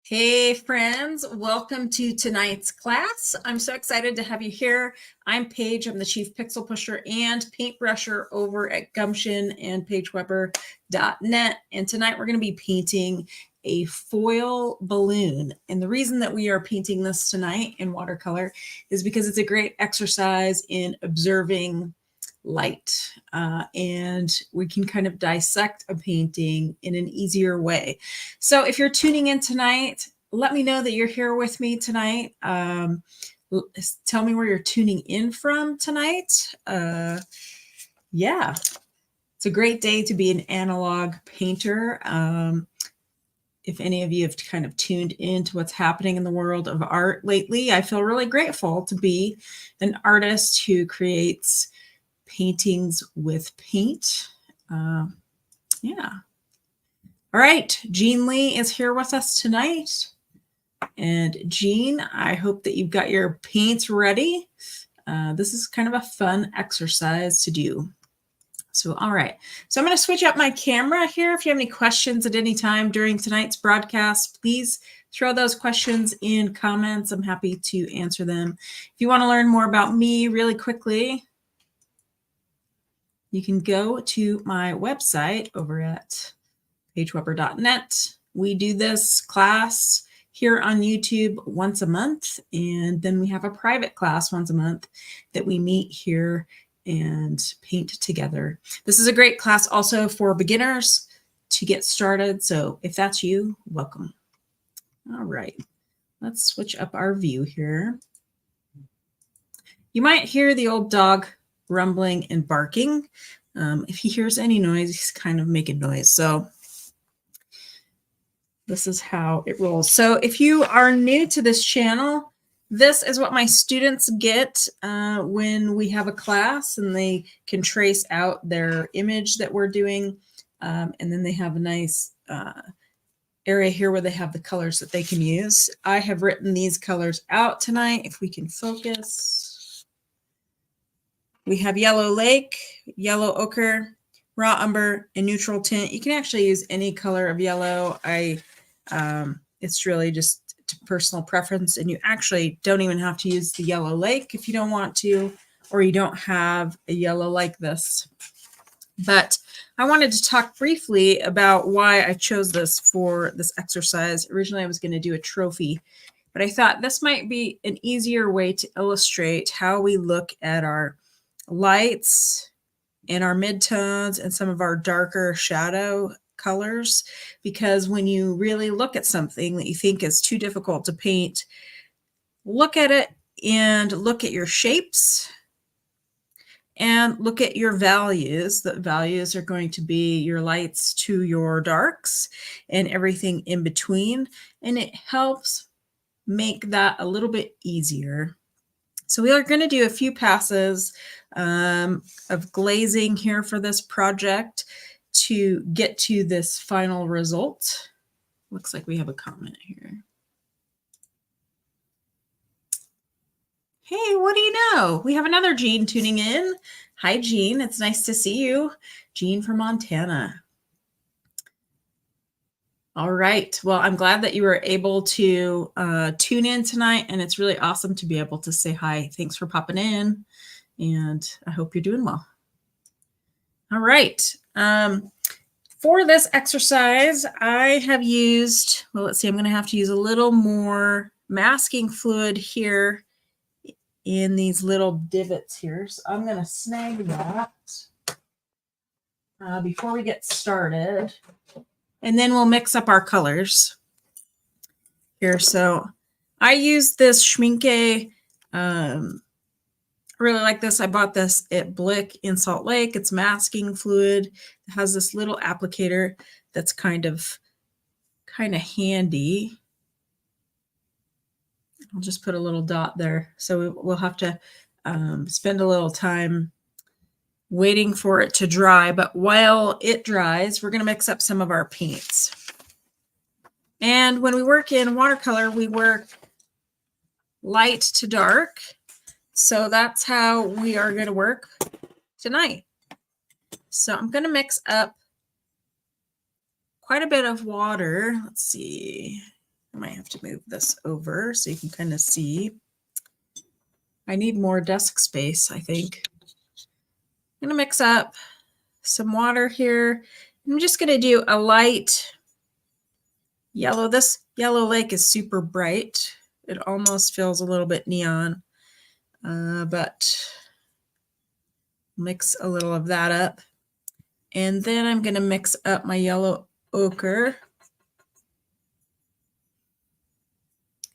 Hey friends, welcome to tonight's class. I'm so excited to have you here. I'm Paige, I'm the Chief Pixel Pusher and Paintbrusher over at Gumption and PaigeWeber.net. And tonight we're going to be painting a foil balloon. And the reason that we are painting this tonight in watercolor is because it's a great exercise in observing light, and we can kind of dissect a painting in an easier way. So if you're tuning in tonight, let me know that you're here with me tonight. Tell me where you're tuning in from tonight. Yeah, it's a great day to be an analog painter. If any of you have kind of tuned into what's happening in the world of art lately, I feel really grateful to be an artist who creates paintings with paint. Yeah. All right, Jean Lee is here with us tonight. And Jean, I hope that you've got your paints ready. This is kind of a fun exercise to do. So, all right. So I'm going to switch up my camera here. If you have any questions at any time during tonight's broadcast, please throw those questions in comments. I'm happy to answer them. If you want to learn more about me really quickly, you can go to my website over at PaigeWeber.net. We do this class here on YouTube once a month, and then we have a private class once a month that we meet here and paint together. This is a great class also for beginners to get started, so if that's you, welcome. All right, let's switch up our view here. You might hear the old dog rumbling and barking. If he hears any noise, he's kind of making noise. So this is how it rolls. So if you are new to this channel, this is what my students get when we have a class and they can trace out their image that we're doing. And then they have a nice area here where they have the colors that they can use. I have written these colors out tonight. If we can focus. We have yellow lake, yellow ochre, raw umber, and neutral tint. You can actually use any color of yellow. It's really just personal preference, and you actually don't even have to use the yellow lake if you don't want to, or you don't have a yellow like this. But I wanted to talk briefly about why I chose this for this exercise. Originally, I was going to do a trophy, but I thought this might be an easier way to illustrate how we look at our lights and our midtones and some of our darker shadow colors, because when you really look at something that you think is too difficult to paint, look at it and look at your shapes and look at your values. The values are going to be your lights to your darks and everything in between, and it helps make that a little bit easier. So we are going to do a few passes of glazing here for this project to get to this final result. Looks like we have a comment here. Hey, what do you know? We have another Jean tuning in. Hi, Jean. It's nice to see you. Jean from Montana. All right. Well, I'm glad that you were able to tune in tonight, and it's really awesome to be able to say hi. Thanks for popping in, and I hope you're doing well. All right. For this exercise, I have used, well, let's see, I'm going to have to use a little more masking fluid here in these little divots here. So I'm going to snag that before we get started. And then we'll mix up our colors here. So I use this Schmincke. I really like this. I bought this at Blick in Salt Lake. It's masking fluid. It has this little applicator that's kind of handy. I'll just put a little dot there. So we'll have to spend a little time waiting for it to dry, but while it dries, we're going to mix up some of our paints. And when we work in watercolor, we work light to dark. So that's how we are going to work tonight. So I'm going to mix up quite a bit of water. Let's see. I might have to move this over so you can kind of see. I need more desk space, I think. I'm going to mix up some water here. I'm just going to do a light yellow. This yellow lake is super bright. It almost feels a little bit neon, but mix a little of that up. And then I'm going to mix up my yellow ochre.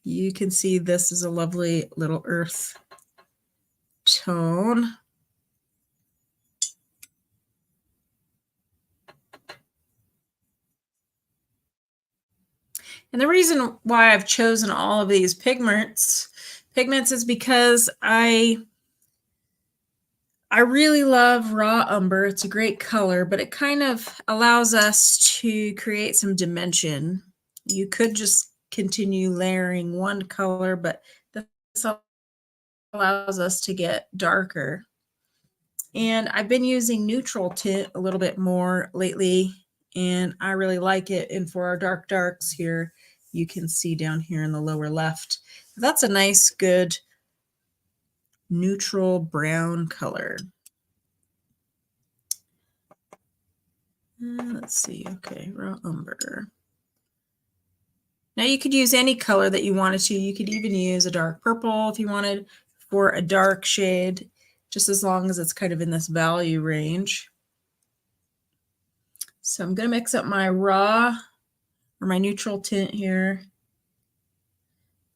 You can see this is a lovely little earth tone. And the reason why I've chosen all of these pigments is because I really love raw umber. It's a great color, but it kind of allows us to create some dimension. You could just continue layering one color, but this allows us to get darker. And I've been using neutral tint a little bit more lately, and I really like it. And for our dark darks here, you can see down here in the lower left, that's a nice, good neutral brown color. Let's see. Okay, raw umber. Now you could use any color that you wanted to. You could even use a dark purple if you wanted for a dark shade, just as long as it's kind of in this value range. So I'm going to mix up my raw or my neutral tint here.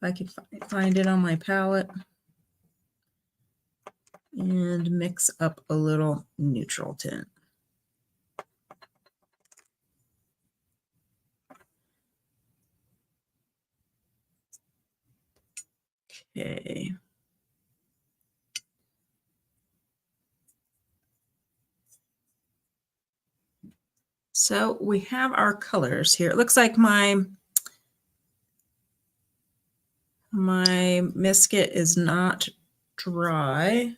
If I can find it on my palette. And mix up a little neutral tint. Okay. So we have our colors here. It looks like my biscuit is not dry.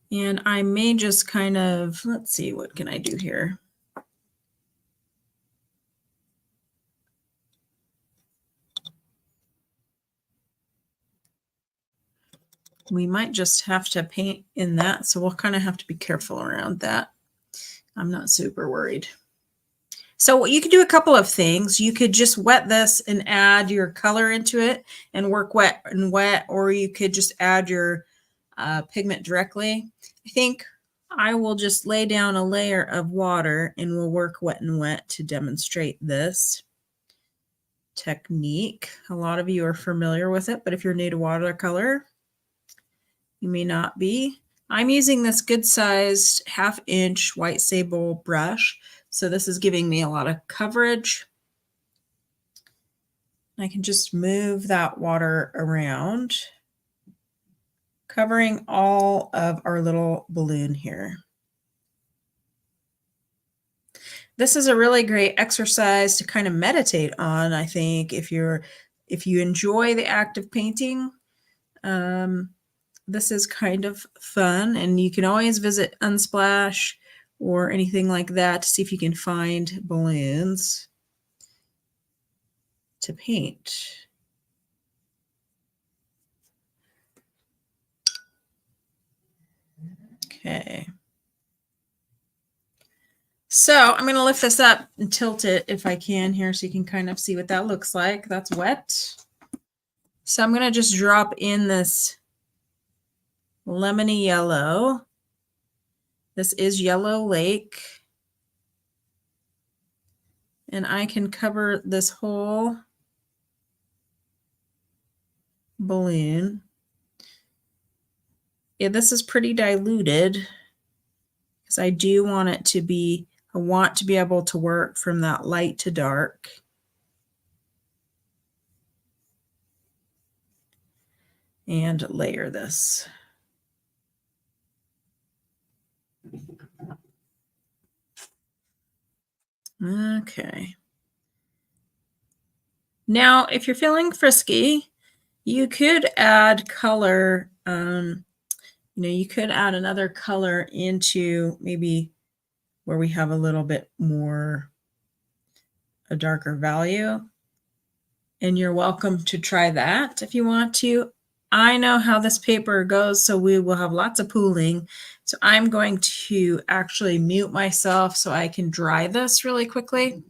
And I may just kind of, let's see, what can I do here? We might just have to paint in that, so we'll kind of have to be careful around that. I'm not super worried. So you could do a couple of things. You could just wet this and add your color into it and work wet and wet, or you could just add your pigment directly. I think I will just lay down a layer of water and we'll work wet and wet to demonstrate this technique. A lot of you are familiar with it, but if you're new to watercolor, you may not be. I'm using this good-sized 1/2 inch white sable brush. So this is giving me a lot of coverage. I can just move that water around, covering all of our little balloon here. This is a really great exercise to kind of meditate on, I think, if you enjoy the act of painting. This is kind of fun, and you can always visit Unsplash or anything like that to see if you can find balloons to paint. Okay. So I'm going to lift this up and tilt it if I can here so you can kind of see what that looks like. That's wet. So I'm going to just drop in this lemony yellow. This is Yellow Lake. And I can cover this whole balloon. Yeah, this is pretty diluted because I do want it to be, I want to be able to work from that light to dark. And layer this. Okay. Now, if you're feeling frisky, you could add color. You could add another color into maybe where we have a little bit more a darker value. And you're welcome to try that if you want to. I know how this paper goes, so we will have lots of pooling. So I'm going to actually mute myself so I can dry this really quickly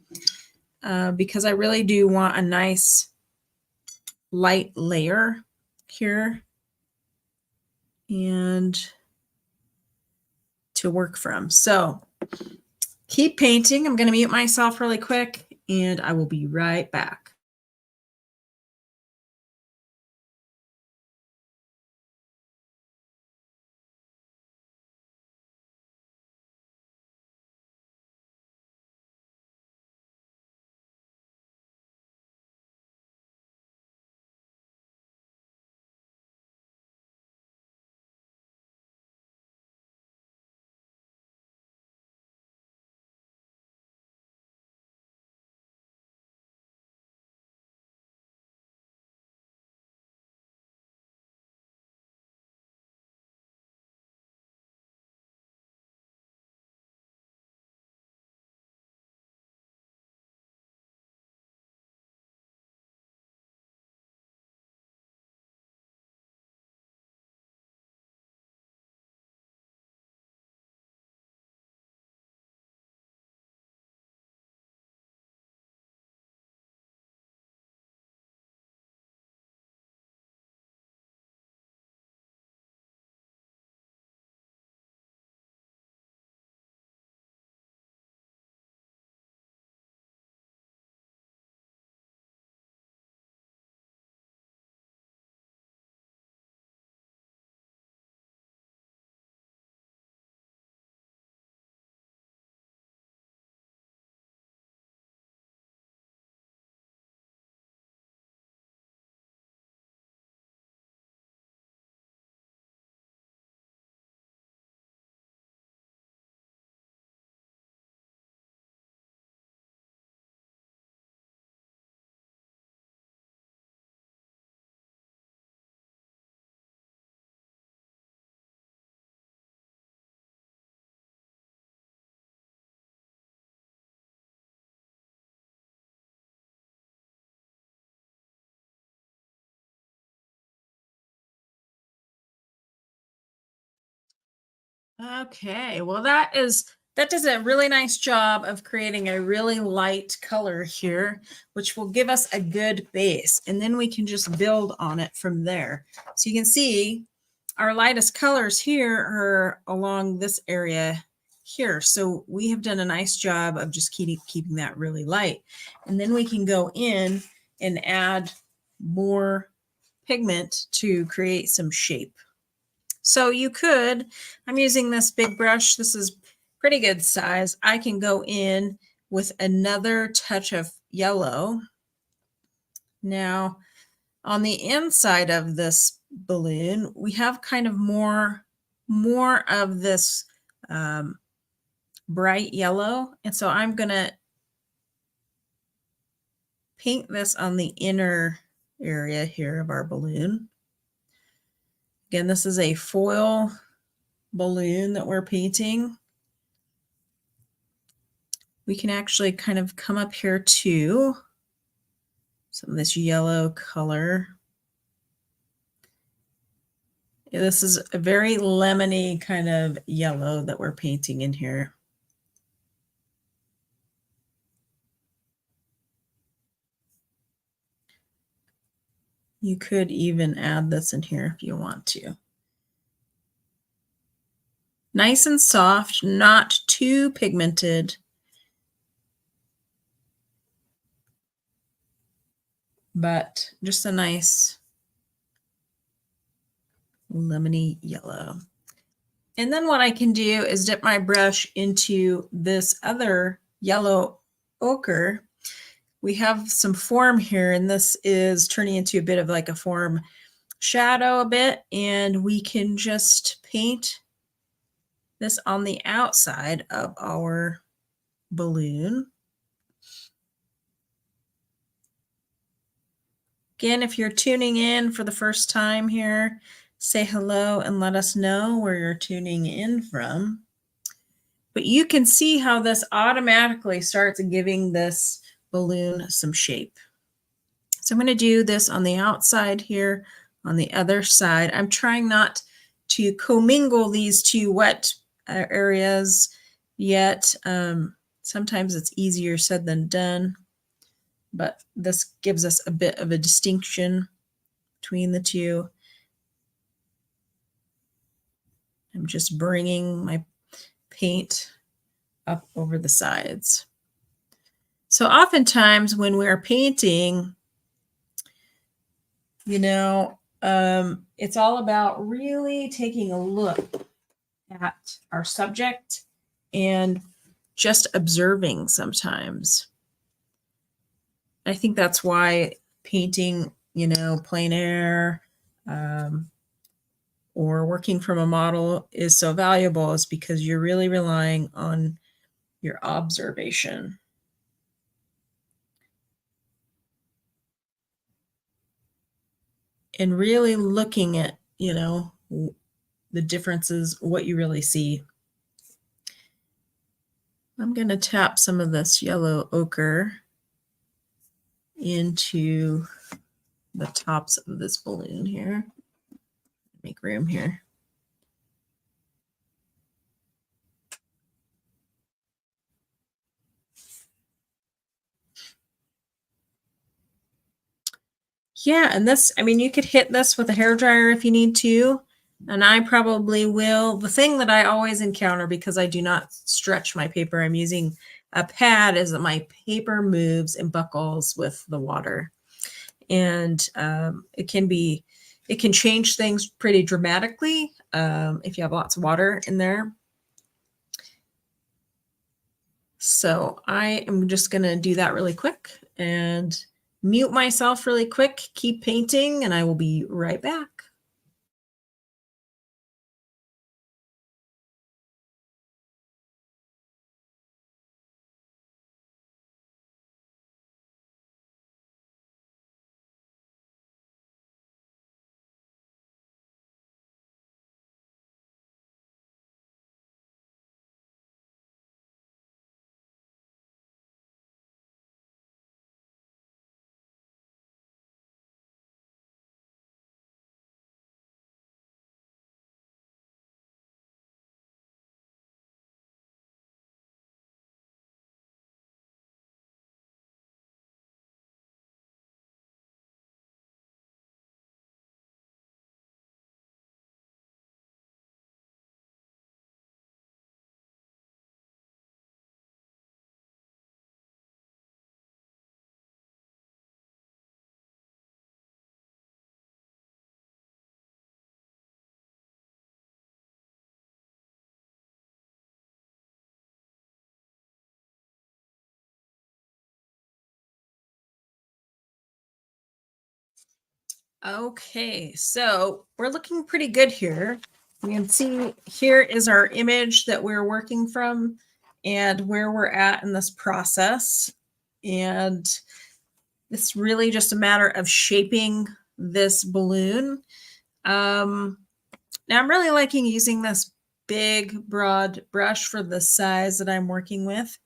because I really do want a nice light layer here and to work from. So keep painting. I'm going to mute myself really quick and I will be right back. Okay, well that does a really nice job of creating a really light color here, which will give us a good base. And then we can just build on it from there. So you can see our lightest colors here are along this area here. So we have done a nice job of just keeping that really light. And then we can go in and add more pigment to create some shape. So you could, I'm using this big brush. This is pretty good size. I can go in with another touch of yellow. Now, on the inside of this balloon, we have kind of more of this bright yellow. And so I'm going to paint this on the inner area here of our balloon. Again, this is a foil balloon that we're painting. We can actually kind of come up here to some of this yellow color. This is a very lemony kind of yellow that we're painting in here. You could even add this in here if you want to. Nice and soft, not too pigmented. But just a nice lemony yellow. And then what I can do is dip my brush into this other yellow ochre. We have some form here, and this is turning into a bit of like a form shadow a bit, and we can just paint this on the outside of our balloon. Again, if you're tuning in for the first time here, say hello and let us know where you're tuning in from. But you can see how this automatically starts giving this balloon some shape. So I'm going to do this on the outside here, on the other side. I'm trying not to commingle these two wet areas yet. Sometimes it's easier said than done, but this gives us a bit of a distinction between the two. I'm just bringing my paint up over the sides. So oftentimes when we're painting, you know, it's all about really taking a look at our subject and just observing sometimes. I think that's why painting, you know, plein air, or working from a model is so valuable, is because you're really relying on your observation. And really looking at, you know, the differences, what you really see. I'm going to tap some of this yellow ochre into the tops of this balloon here. Make room here. Yeah, and this, I mean, you could hit this with a hairdryer if you need to, and I probably will. The thing that I always encounter, because I do not stretch my paper, I'm using a pad, is that my paper moves and buckles with the water. And it can change things pretty dramatically if you have lots of water in there. So I am just going to do that really quick and mute myself really quick, keep painting, and I will be right back. Okay, so we're looking pretty good here. You can see here is our image that we're working from and where we're at in this process. And it's really just a matter of shaping this balloon. Now I'm really liking using this big, broad brush for the size that I'm working with.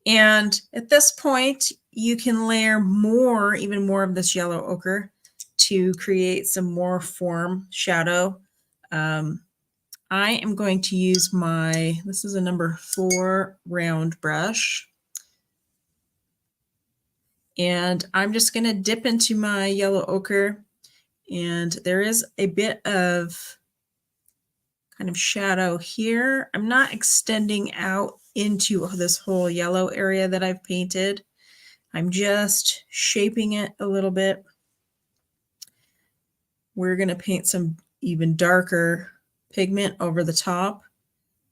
And at this point, you can layer more, even more of this yellow ochre to create some more form shadow. I am going to use this is a number 4 round brush. And I'm just going to dip into my yellow ochre. And there is a bit of kind of shadow here. I'm not extending out into this whole yellow area that I've painted. I'm just shaping it a little bit. We're going to paint some even darker pigment over the top.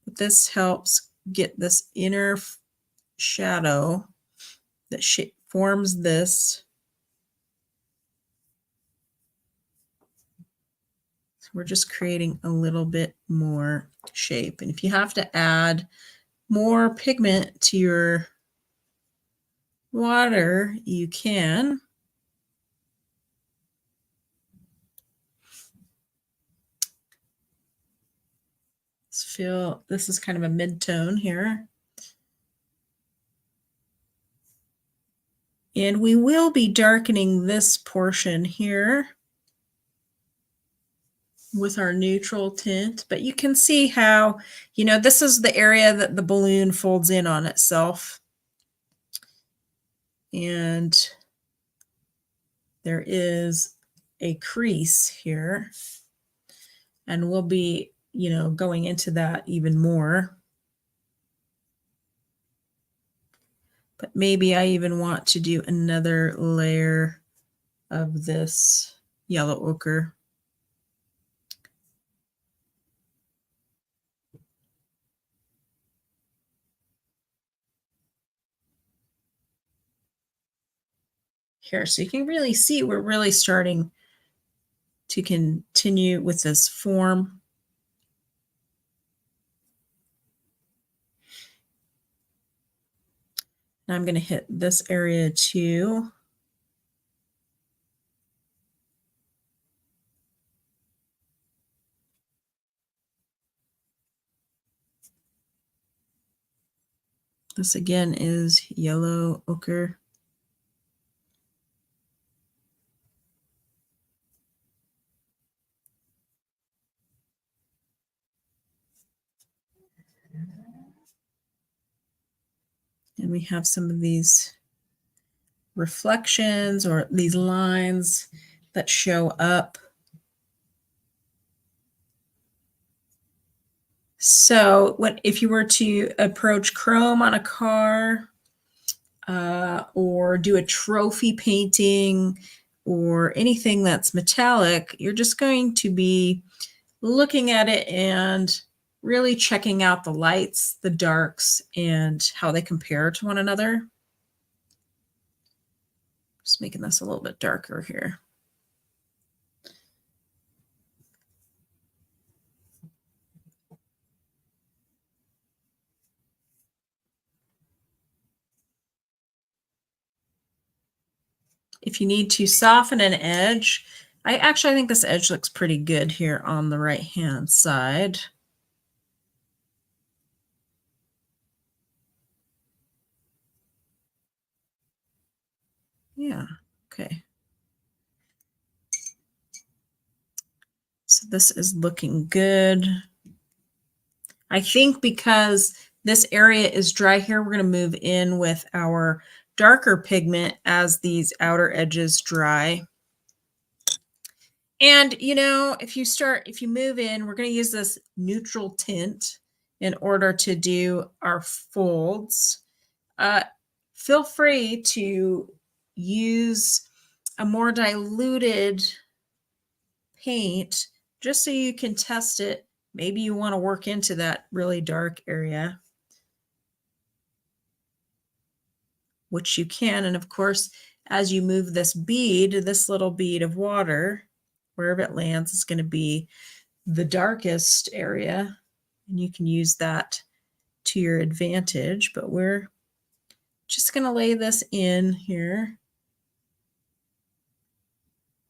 But this helps get this inner shadow that forms this. So we're just creating a little bit more shape. And if you have to add more pigment to your water, you can. Feel this is kind of a mid-tone here. And we will be darkening this portion here with our neutral tint, but you can see how, you know, this is the area that the balloon folds in on itself. And there is a crease here. And we'll be, you know, going into that even more. But maybe I even want to do another layer of this yellow ochre. Here, so you can really see we're really starting to continue with this form. And I'm going to hit this area too. This again is yellow ochre. And we have some of these reflections or these lines that show up. So if you were to approach chrome on a car or do a trophy painting or anything that's metallic, you're just going to be looking at it and really checking out the lights, the darks, and how they compare to one another. Just making this a little bit darker here. If you need to soften an edge, I think this edge looks pretty good here on the right-hand side. Yeah, okay. So this is looking good. I think because this area is dry here, we're going to move in with our darker pigment as these outer edges dry. And, you know, if you move in, we're going to use this neutral tint in order to do our folds. Feel free to use a more diluted paint just so you can test it. Maybe you want to work into that really dark area, which you can. And of course, as you move this bead, this little bead of water, wherever it lands is going to be the darkest area. And you can use that to your advantage, but we're just going to lay this in here.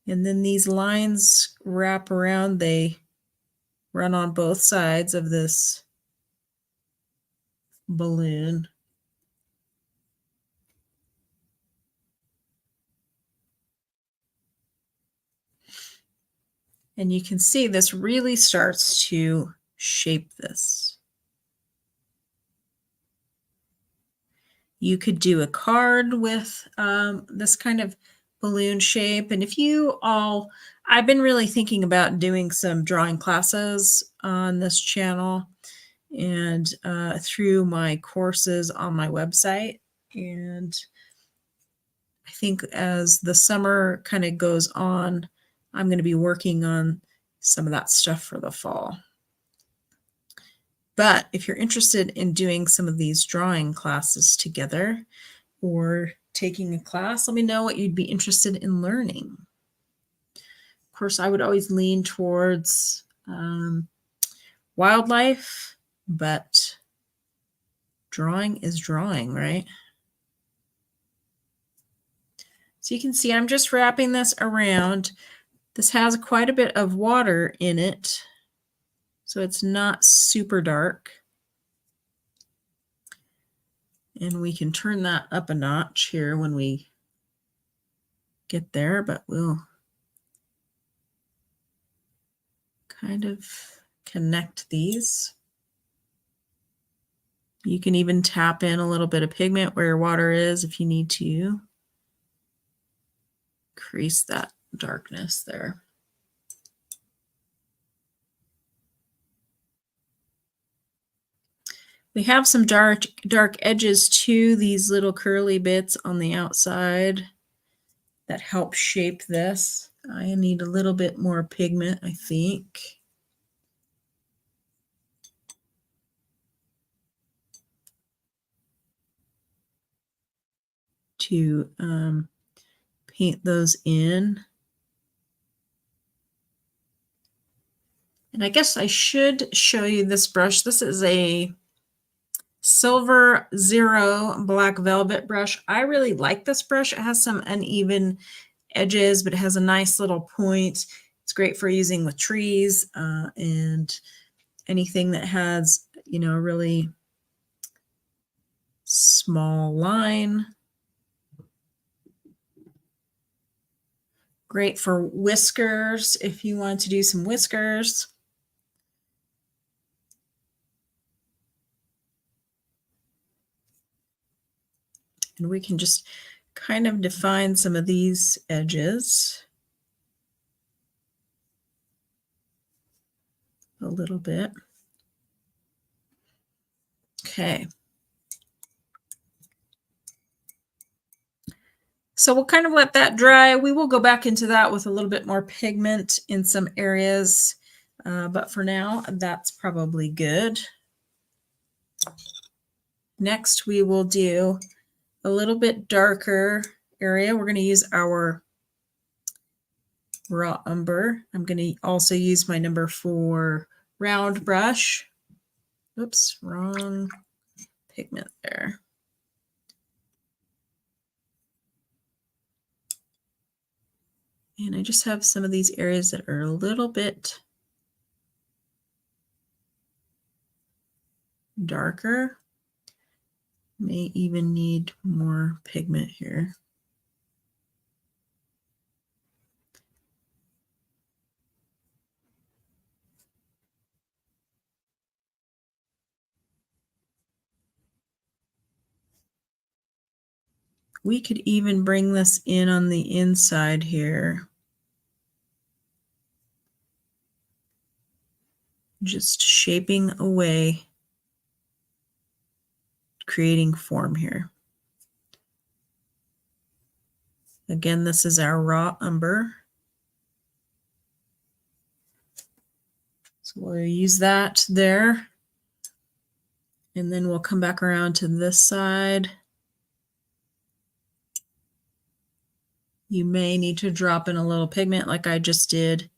And then these lines wrap around, they run on both sides of this balloon. And you can see this really starts to shape this. You could do a card with this kind of balloon shape. And if you all, I've been really thinking about doing some drawing classes on this channel and through my courses on my website. And I think as the summer kind of goes on, I'm going to be working on some of that stuff for the fall. But if you're interested in doing some of these drawing classes together or taking a class, let me know what you'd be interested in learning. Of course, I would always lean towards wildlife, but drawing is drawing, right? So you can see I'm just wrapping this around. This has quite a bit of water in it, so it's not super dark. And we can turn that up a notch here when we get there, but we'll kind of connect these. You can even tap in a little bit of pigment where your water is if you need to increase that darkness there. We have some dark edges to these little curly bits on the outside that help shape this. I need a little bit more pigment, I think. To paint those in. And I guess I should show you this brush. This is a Silver Zero Black Velvet brush. I really like this brush. It has some uneven edges, but it has a nice little point. It's great for using with trees and anything that has, you know, a really small line. Great for whiskers if you want to do some whiskers. And we can just kind of define some of these edges a little bit. Okay. So we'll kind of let that dry. We will go back into that with a little bit more pigment in some areas. But for now, that's probably good. Next, we will do a little bit darker area. We're going to use our raw umber. I'm going to also use my number 4 round brush. Oops, wrong pigment there. And I just have some of these areas that are a little bit darker. May even need more pigment here. We could even bring this in on the inside here. Just shaping away, creating form here. Again, this is our raw umber. So we'll use that there. And then we'll come back around to this side. You may need to drop in a little pigment like I just did.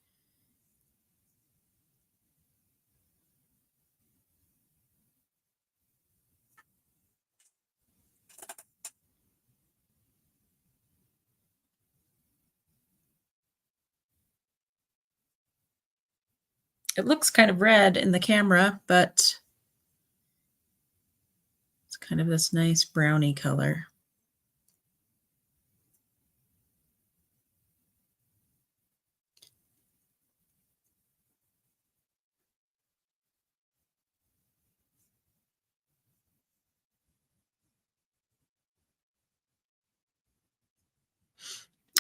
It looks kind of red in the camera, but it's kind of this nice browny color.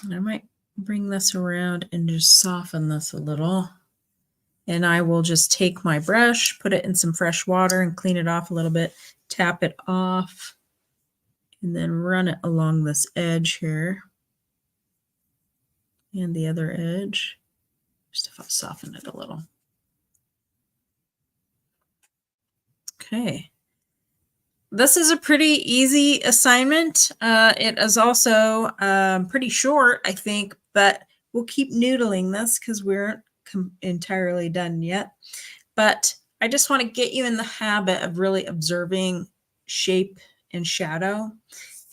And I might bring this around and just soften this a little. And I will just take my brush, put it in some fresh water and clean it off a little bit, tap it off, and then run it along this edge here. And the other edge, just if I soften it a little. Okay. This is a pretty easy assignment. It is also pretty short, I think, but we'll keep noodling this because we aren't entirely done yet. But I just want to get you in the habit of really observing shape and shadow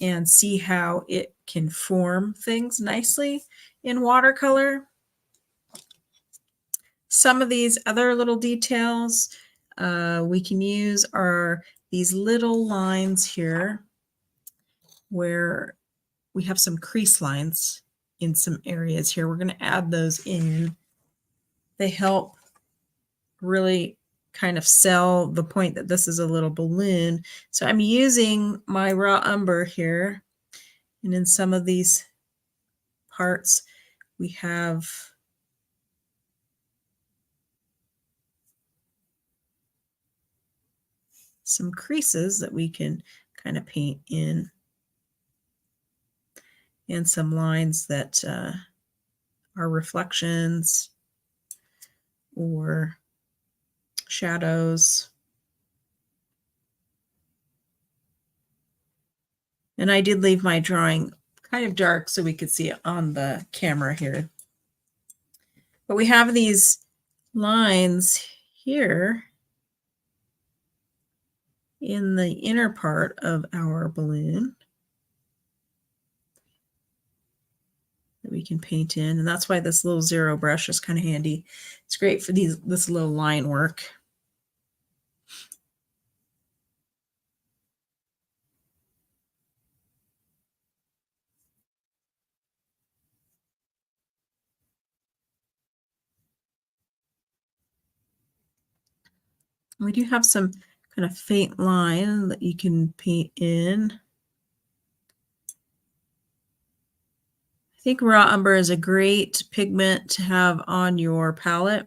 and see how it can form things nicely in watercolor. Some of these other little details we can use are these little lines here where we have some crease lines. in some areas here. We're going to add those in. They help really kind of sell the point that this is a little balloon. So I'm using my raw umber here. And in some of these parts, we have some creases that we can kind of paint in, and some lines that are reflections or shadows. And I did leave my drawing kind of dark so we could see it on the camera here. But we have these lines here in the inner part of our balloon that we can paint in. And that's why this little zero brush is kind of handy. It's great for this little line work. We do have some kind of faint line that you can paint in. I think raw umber is a great pigment to have on your palette.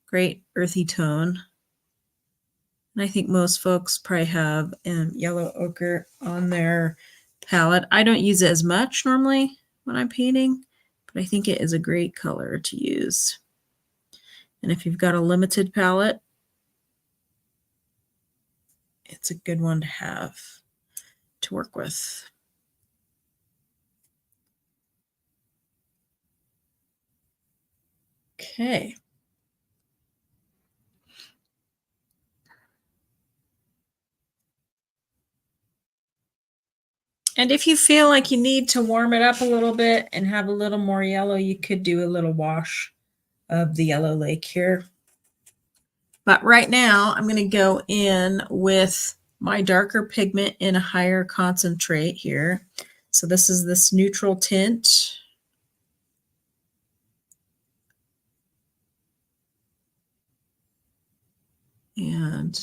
Great earthy tone. And I think most folks probably have yellow ochre on their palette. I don't use it as much normally when I'm painting, but I think it is a great color to use. And if you've got a limited palette, it's a good one to have to work with. Okay. And if you feel like you need to warm it up a little bit and have a little more yellow, you could do a little wash of the yellow lake here. But right now, I'm going to go in with my darker pigment in a higher concentrate here. So this is this neutral tint. And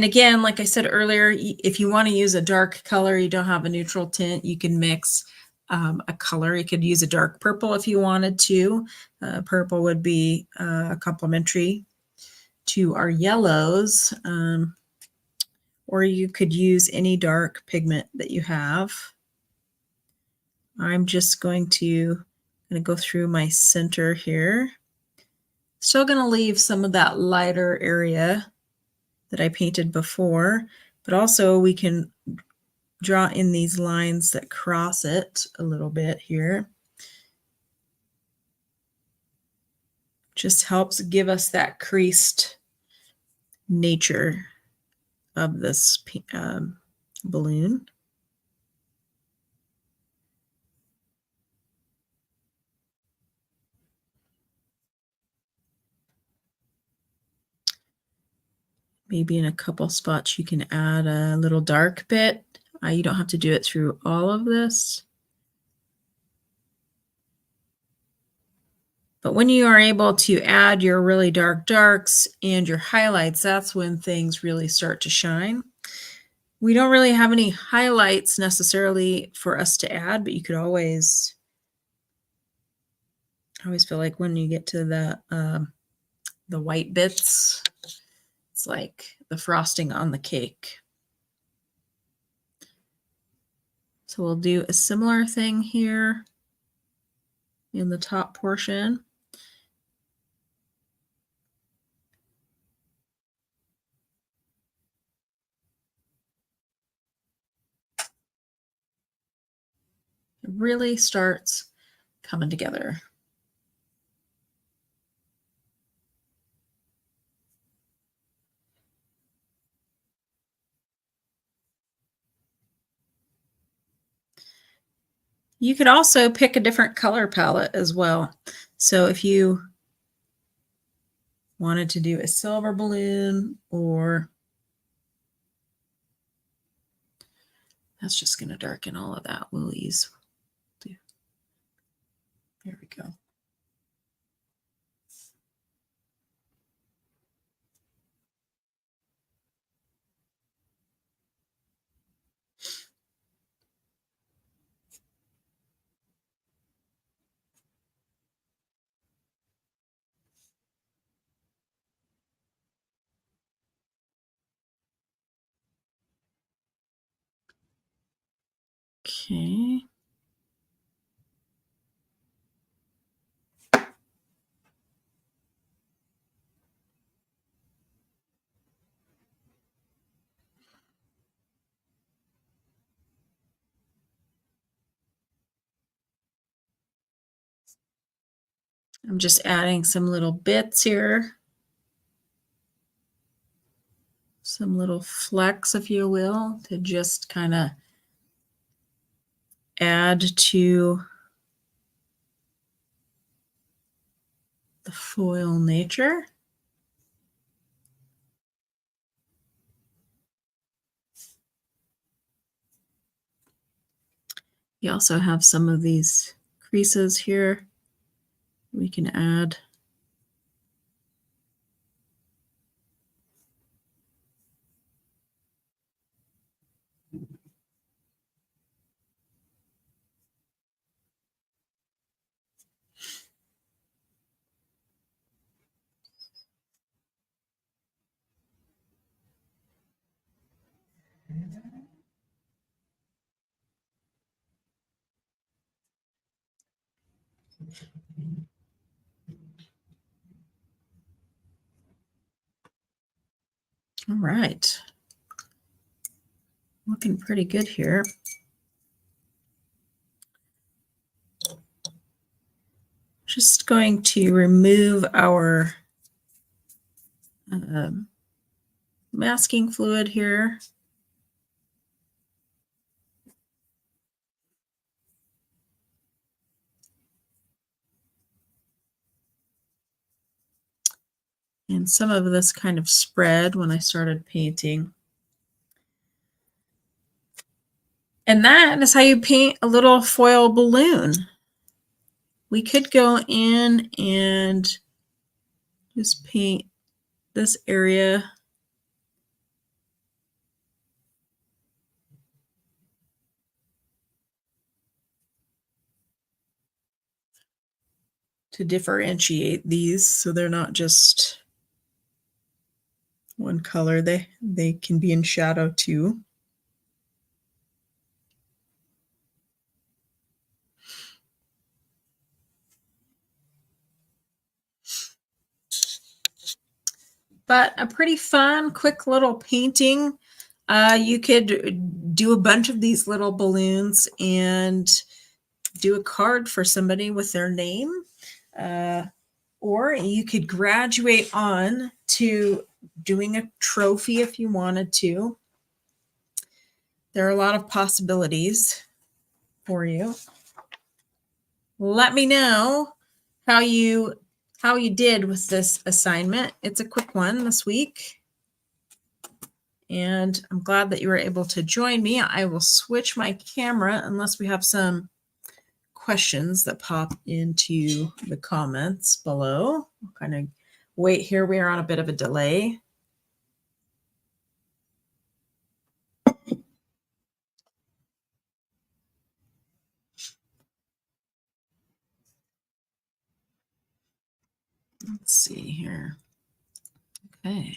again, like I said earlier, if you want to use a dark color, you don't have a neutral tint, you can mix a color. You could use a dark purple if you wanted to. Purple would be complementary to our yellows. Or you could use any dark pigment that you have. I'm just going to go through my center here. Still going to leave some of that lighter area that I painted before, but also we can draw in these lines that cross it a little bit here. Just helps give us that creased nature of this balloon. Maybe in a couple spots you can add a little dark bit. You don't have to do it through all of this. But when you are able to add your really dark darks and your highlights, that's when things really start to shine. We don't really have any highlights necessarily for us to add, but you could always, I always feel like when you get to the white bits, it's like the frosting on the cake. So we'll do a similar thing here in the top portion. It really starts coming together. You could also pick a different color palette as well. So if you wanted to do a silver balloon or That's just going to darken all of that Woolies. There we go. Okay. I'm just adding some little bits here. Some little flecks, if you will, to just kind of add to the foil nature. You also have some of these creases here we can add. All right. Looking pretty good here. Just going to remove our masking fluid here. And some of this kind of spread when I started painting. And that is how you paint a little foil balloon. We could go in and just paint this area. To differentiate these so they're not just one color. They can be in shadow too. But a pretty fun, quick little painting. You could do a bunch of these little balloons and do a card for somebody with their name. Or you could graduate on to doing a trophy if you wanted to. There are a lot of possibilities for you. Let me know how you did with this assignment. It's a quick one this week. And I'm glad that you were able to join me. I will switch my camera unless we have some questions that pop into the comments below. We'll kind of wait here. We are on a bit of a delay. Let's see here. Okay.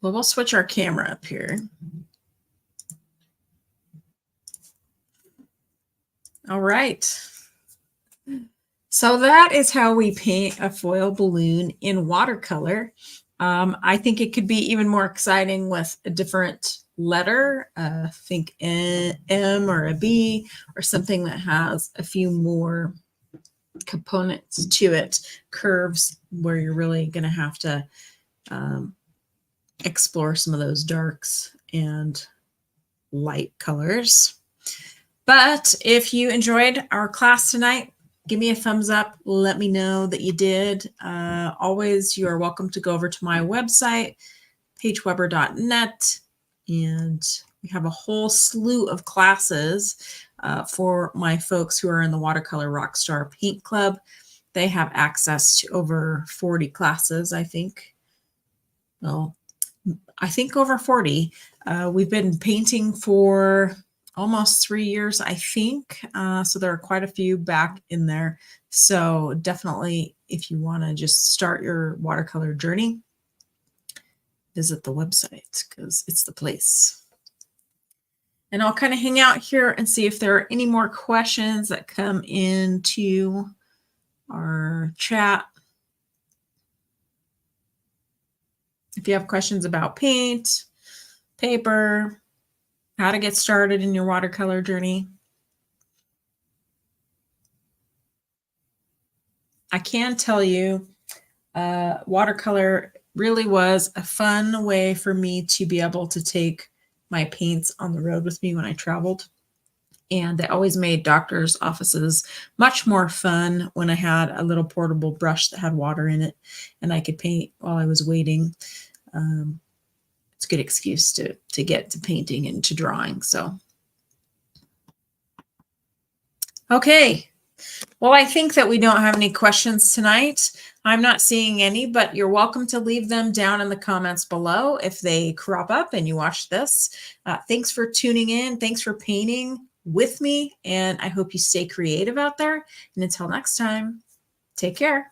Well, we'll switch our camera up here. All right. So that is how we paint a foil balloon in watercolor. I think it could be even more exciting with a different letter. Think M or a B or something that has a few more components to it, curves where you're really going to have to explore some of those darks and light colors. But if you enjoyed our class tonight, give me a thumbs up. Let me know that you did. Always, you are welcome to go over to my website, paigeweber.net, and we have a whole slew of classes for my folks who are in the Watercolor Rockstar Paint Club. They have access to over 40 classes, I think. Well, I think over 40. We've been painting for almost 3 years, I think. So there are quite a few back in there. So definitely, if you want to just start your watercolor journey, visit the website because it's the place. And I'll kind of hang out here and see if there are any more questions that come into our chat. If you have questions about paint, paper, how to get started in your watercolor journey, I can tell you watercolor really was a fun way for me to be able to take my paints on the road with me when I traveled. And they always made doctors' offices much more fun when I had a little portable brush that had water in it and I could paint while I was waiting. It's a good excuse to get to painting and to drawing. So, okay. Well, I think that we don't have any questions tonight. I'm not seeing any, but you're welcome to leave them down in the comments below if they crop up and you watch this. Thanks for tuning in. Thanks for painting with me. And I hope you stay creative out there. And until next time, take care.